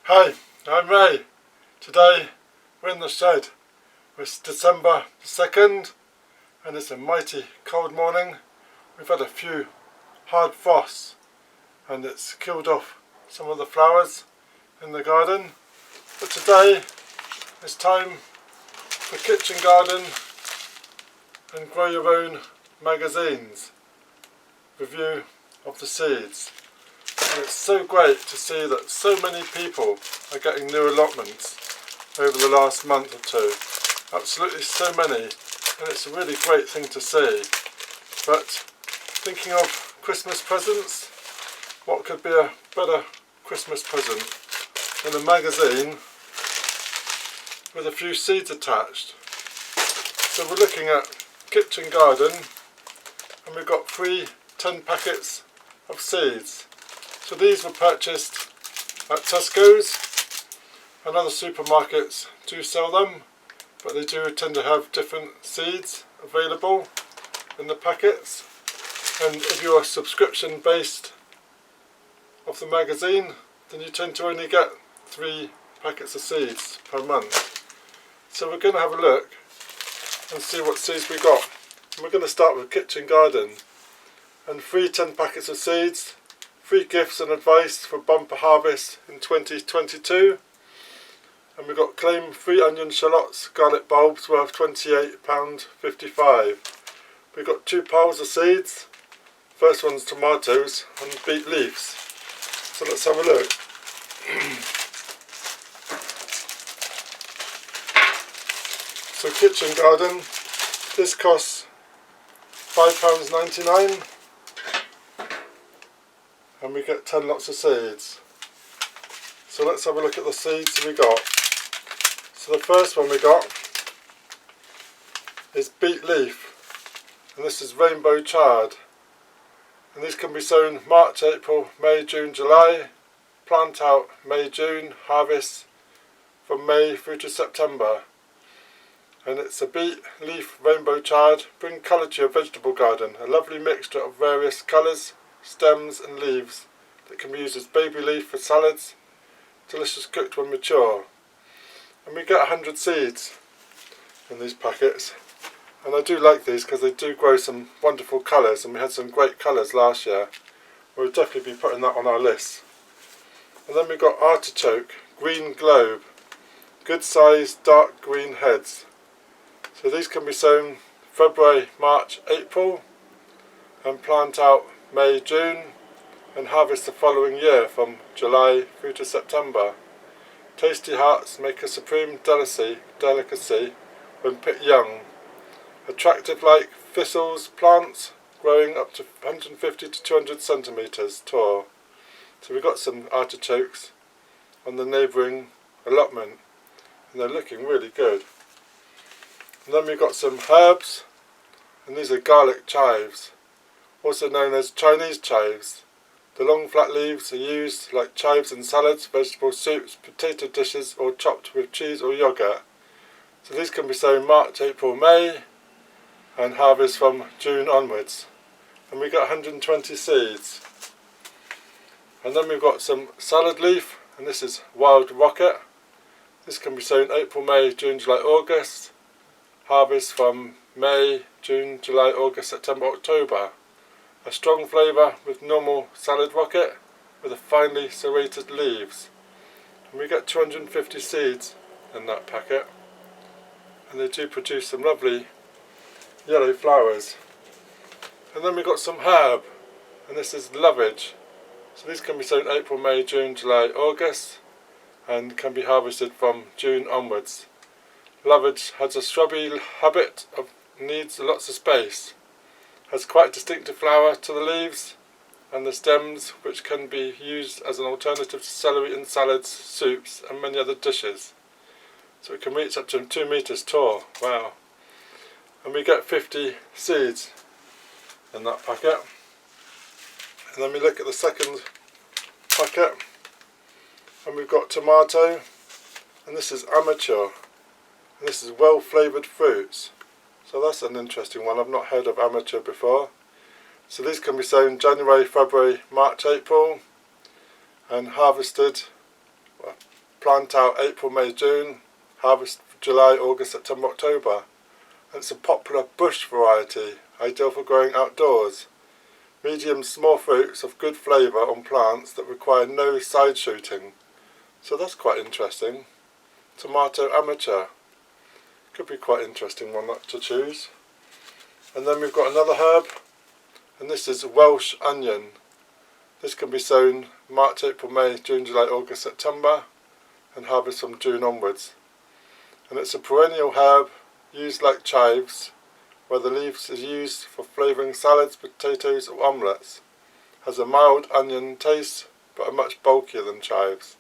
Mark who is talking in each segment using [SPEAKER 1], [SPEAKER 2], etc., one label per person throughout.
[SPEAKER 1] Hi, I'm Ray. Today we're in the shed. It's December the 2nd and it's a mighty cold morning. We've had a few hard frosts and it's killed off some of the flowers in the garden. But today it's time for kitchen garden and grow your own magazines. Review of the seeds. And it's so great to see that so many people are getting new allotments over the last month or two. Absolutely so many, and it's a really great thing to see. But thinking of Christmas presents, what could be a better Christmas present than a magazine with a few seeds attached? So we're looking at kitchen garden, and we've got 3 10 packets of seeds. So these were purchased at Tesco's, and other supermarkets do sell them, but they do tend to have different seeds available in the packets. And if you're subscription based of the magazine, then you tend to only get 3 packets of seeds per month. So we're going to have a look and see what seeds we got. And we're going to start with kitchen garden, and 3 10 packets of seeds. 3 gifts and advice for bumper harvest in 2022. And we've got claim 3 onion shallots, garlic bulbs worth £28.55. We've got 2 piles of seeds. First one's tomatoes and beet leaves. So let's have a look. So kitchen garden, this costs £5.99. And we get 10 lots of seeds. So let's have a look at the seeds we got. So the first one we got is beet leaf, and this is rainbow chard. And these can be sown March, April, May, June, July. Plant out May, June, harvest from May through to September. And it's a beet leaf rainbow chard. Bring colour to your vegetable garden. A lovely mixture of various colours, stems and leaves that can be used as baby leaf for salads, delicious cooked when mature. And we get 100 seeds in these packets, and I do like these because they do grow some wonderful colours, and we had some great colours last year. We'll definitely be putting that on our list. And then we've got artichoke, green globe, good sized dark green heads. So these can be sown February, March, April, and plant out May, June, and harvest the following year from July through to September. Tasty hearts make a supreme delicacy when picked young. Attractive like thistles plants growing up to 150 to 200 centimetres tall. So we've got some artichokes on the neighbouring allotment, and they're looking really good. And then we've got some herbs, and these are garlic chives, also known as Chinese chives. The long flat leaves are used like chives in salads, vegetable soups, potato dishes, or chopped with cheese or yogurt. So these can be sown March, April, May, and harvest from June onwards. And we got 120 seeds. And then we've got some salad leaf, and this is wild rocket. This can be sown April, May, June, July, August. Harvest from May, June, July, August, September, October. A strong flavour with normal salad rocket with a finely serrated leaves. And we get 250 seeds in that packet. And they do produce some lovely yellow flowers. And then we've got some herb, and this is lovage. So these can be sown April, May, June, July, August, and can be harvested from June onwards. Lovage has a shrubby habit of needs lots of space. Has quite distinctive flower to the leaves and the stems, which can be used as an alternative to celery in salads, soups and many other dishes. So it can reach up to 2 metres tall. Wow. And we get 50 seeds in that packet. And then we look at the second packet, and we've got tomato, and this is amateur, and this is well flavoured fruits. So that's an interesting one. I've not heard of amateur before. So these can be sown January, February, March, April, and harvested plant out April, May, June, harvest July, August, September, October. And it's a popular bush variety, ideal for growing outdoors. Medium small fruits of good flavour on plants that require no side shooting. So that's quite interesting. Tomato amateur. Could be quite interesting one to choose. And then we've got another herb, and this is Welsh onion. This can be sown March, April, May, June, July, August, September, and harvest from June onwards. And it's a perennial herb used like chives, where the leaves are used for flavouring salads, potatoes or omelettes. Has a mild onion taste, but are much bulkier than chives.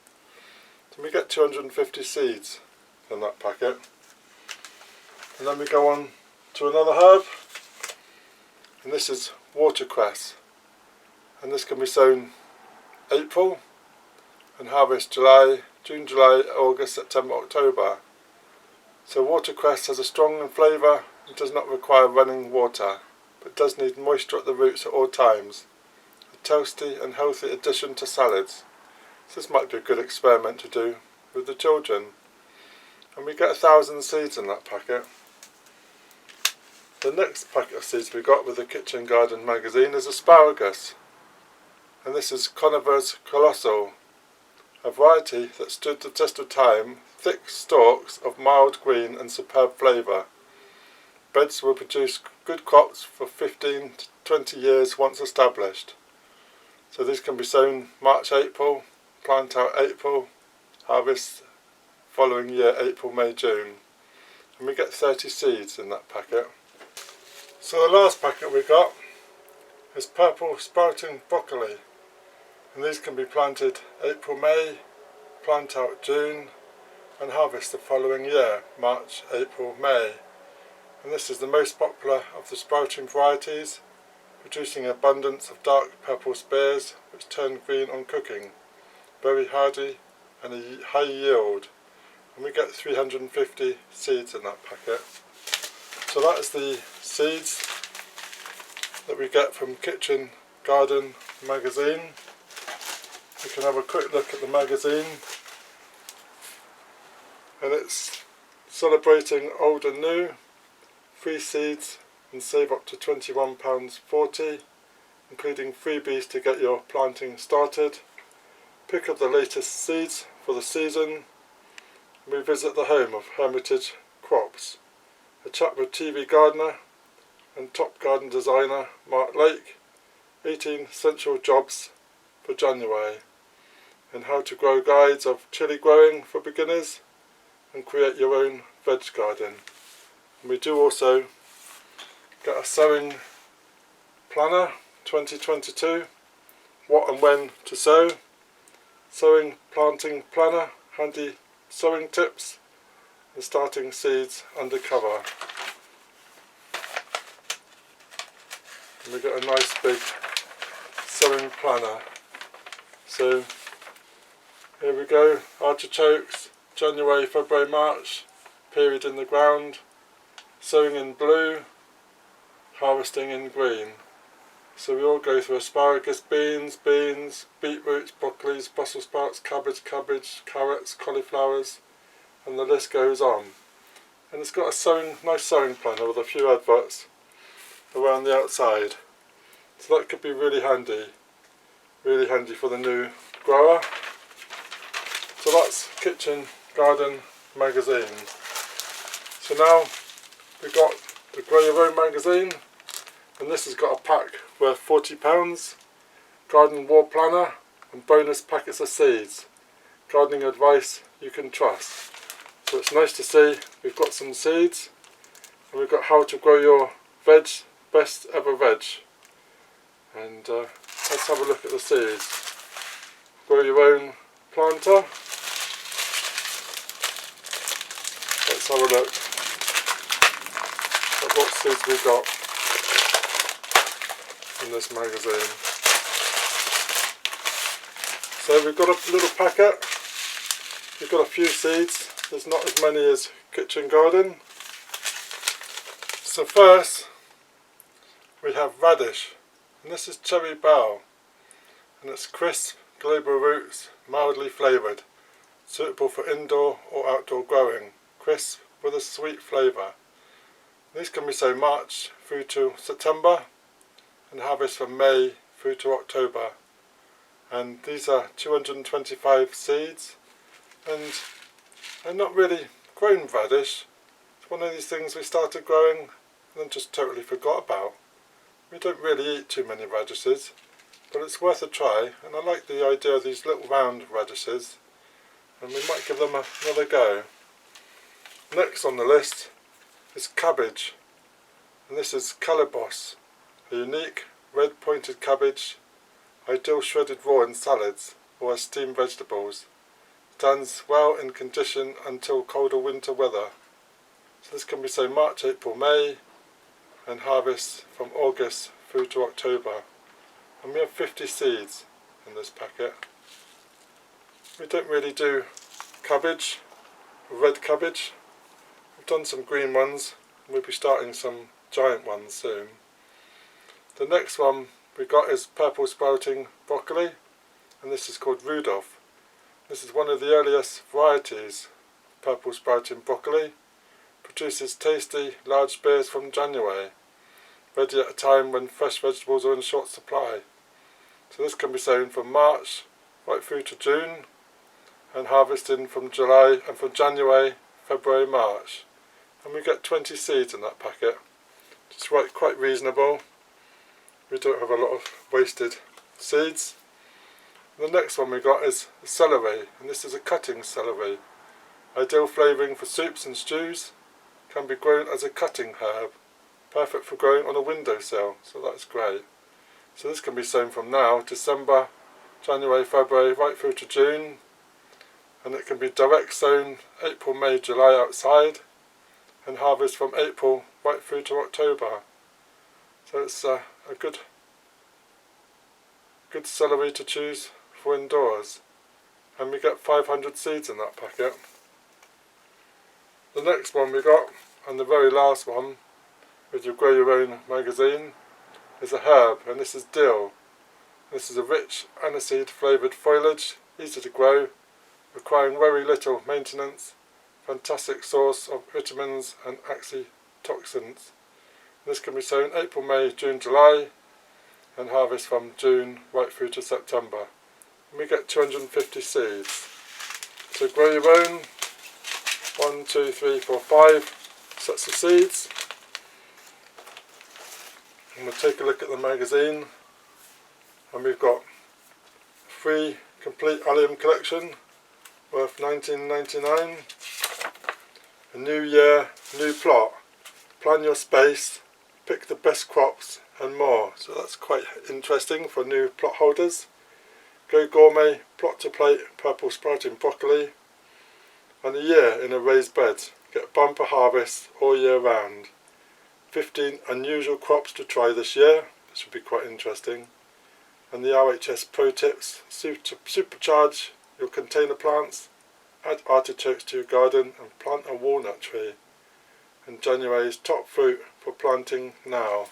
[SPEAKER 1] So we get 250 seeds in that packet. And then we go on to another herb, and this is watercress. And this can be sown April and harvest June, July, August, September, October. So watercress has a strong flavour and does not require running water, but does need moisture at the roots at all times. A toasty and healthy addition to salads. So this might be a good experiment to do with the children. And we get 1,000 seeds in that packet. The next packet of seeds we got with the Kitchen Garden magazine is asparagus. And this is Conover's Colossal, a variety that stood the test of time, thick stalks of mild green and superb flavour. Beds will produce good crops for 15 to 20 years once established. So these can be sown March, April, plant out April, harvest following year April, May, June. And we get 30 seeds in that packet. So the last packet we got is purple sprouting broccoli. And these can be planted April, May, plant out June, and harvest the following year, March, April, May. And this is the most popular of the sprouting varieties, producing an abundance of dark purple spears which turn green on cooking. Very hardy and a high yield. And we get 350 seeds in that packet. So that is the seeds that we get from Kitchen Garden magazine. We can have a quick look at the magazine, and it's celebrating old and new, free seeds and save up to £21.40, including freebies to get your planting started, pick up the latest seeds for the season, and we visit the home of Hermitage Crops, a chat with TV gardener and top garden designer Mark Lake, 18 essential jobs for January, and how to grow guides of chilli growing for beginners and create your own veg garden. And we do also get a sowing planner 2022, what and when to sow, sowing planting planner, handy sowing tips and starting seeds under cover. And we get a nice big sowing planner. So here we go, artichokes, January, February, March, period in the ground, sowing in blue, harvesting in green. So we all go through asparagus, beans, beetroots, broccolis, Brussels sprouts, cabbage, carrots, cauliflowers, and the list goes on. And it's got a nice sowing planner with a few adverts around the outside. So that could be really handy for the new grower. So that's Kitchen Garden magazine. So now we've got the Grow Your Own magazine, and this has got a pack worth £40, garden wall planner and bonus packets of seeds, gardening advice you can trust. So it's nice to see we've got some seeds, and we've got how to grow your veg, best ever veg. And let's have a look at the seeds. Grow Your Own planter. Let's have a look at what seeds we've got in this magazine. So we've got a little packet, we've got a few seeds, there's not as many as Kitchen Garden. So first we have radish, and this is cherry bough, and it's crisp, global roots, mildly flavoured, suitable for indoor or outdoor growing, crisp with a sweet flavour. These can be sown March through to September and harvest from May through to October. And these are 225 seeds, and they're not really grown radish. It's one of these things we started growing and then just totally forgot about. We don't really eat too many radishes, but it's worth a try, and I like the idea of these little round radishes, and we might give them another go. Next on the list is cabbage, and this is Calibos, a unique red pointed cabbage, ideal shredded raw in salads or as steamed vegetables. Stands well in condition until colder winter weather. So this can be sown March, April, May, and harvest from August through to October. And we have 50 seeds in this packet. We don't really do cabbage, red cabbage. We've done some green ones, and we'll be starting some giant ones soon. The next one we got is purple sprouting broccoli, and this is called Rudolph. This is one of the earliest varieties of purple sprouting broccoli. Produces tasty large spears from January, ready at a time when fresh vegetables are in short supply. So this can be sown from March right through to June, and harvested from July and from January, February, March. And we get 20 seeds in that packet. It's quite reasonable. We don't have a lot of wasted seeds. The next one we got is celery, and this is a cutting celery. Ideal flavouring for soups and stews. Can be grown as a cutting herb. Perfect for growing on a windowsill, so that's great. So this can be sown from now, December, January, February, right through to June. And it can be direct sown April, May, July outside, and harvest from April right through to October. So it's a good celery to choose for indoors. And we get 500 seeds in that packet. The next one we got, and the very last one, with your Grow Your Own magazine, is a herb, and this is dill. This is a rich aniseed flavoured foliage, easy to grow, requiring very little maintenance, fantastic source of vitamins and antioxidants. This can be sown April, May, June, July, and harvest from June right through to September. And we get 250 seeds. So grow your own. 1, 2, 3, 4, 5 sets of seeds. And we'll take a look at the magazine. And we've got a free complete allium collection worth $19.99. A new year, new plot. Plan your space, pick the best crops and more. So that's quite interesting for new plot holders. Go gourmet, plot to plate, purple sprouting broccoli. And a year in a raised bed. Get bumper harvests all year round. 15 unusual crops to try this year. This would be quite interesting. And the RHS Pro Tips, supercharge your container plants, add artichokes to your garden and plant a walnut tree. And January's top fruit for planting now.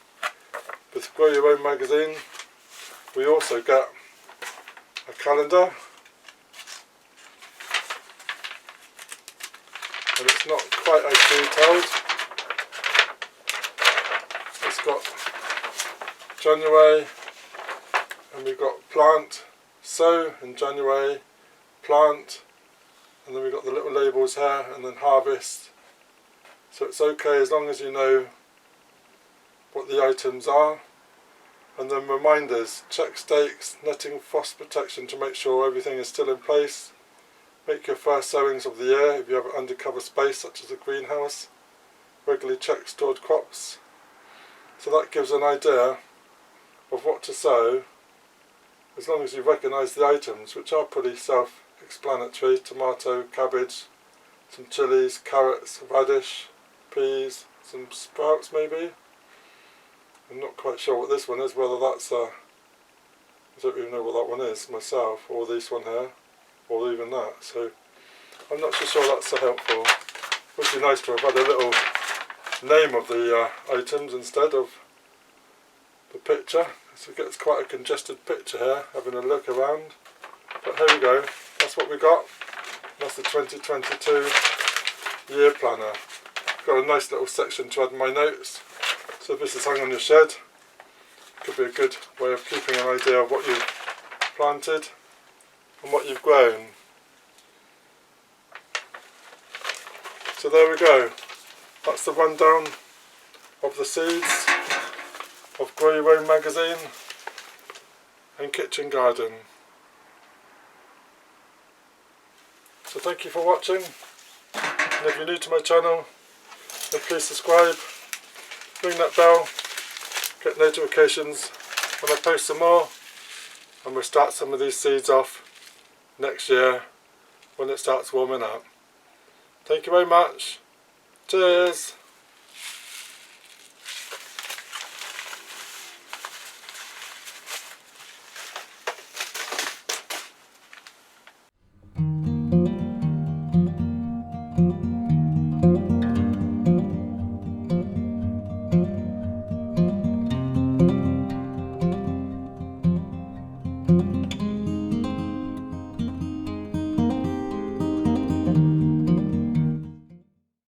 [SPEAKER 1] With Grow Your Own magazine, we also get a calendar. And it's not quite as detailed. It's got January, and we've got plant, sow in January, plant, and then we've got the little labels here, and then harvest. So it's okay as long as you know what the items are. And then reminders, check stakes, netting, frost protection to make sure everything is still in place. Make your first sowings of the year if you have an undercover space such as a greenhouse. Regularly check stored crops. So that gives an idea of what to sow, as long as you recognise the items, which are pretty self-explanatory. Tomato, cabbage, some chilies, carrots, radish, peas, some sprouts maybe. I'm not quite sure what this one is, whether that's I don't even know what that one is myself, or this one here, or even that, so I'm not so sure that's so helpful. It would be nice to have had a little name of the items instead of the picture, so it gets quite a congested picture here, having a look around. But here we go, that's what we got. That's the 2022 year planner. Got a nice little section to add my notes. So if this is hung on your shed, could be a good way of keeping an idea of what you've planted and what you've grown. So there we go. That's the rundown of the seeds of Grow Your Own magazine and Kitchen Garden. So thank you for watching, and if you're new to my channel, then please subscribe, ring that bell, get notifications when I post some more, and we'll start some of these seeds off next year when it starts warming up. Thank you very much. Cheers.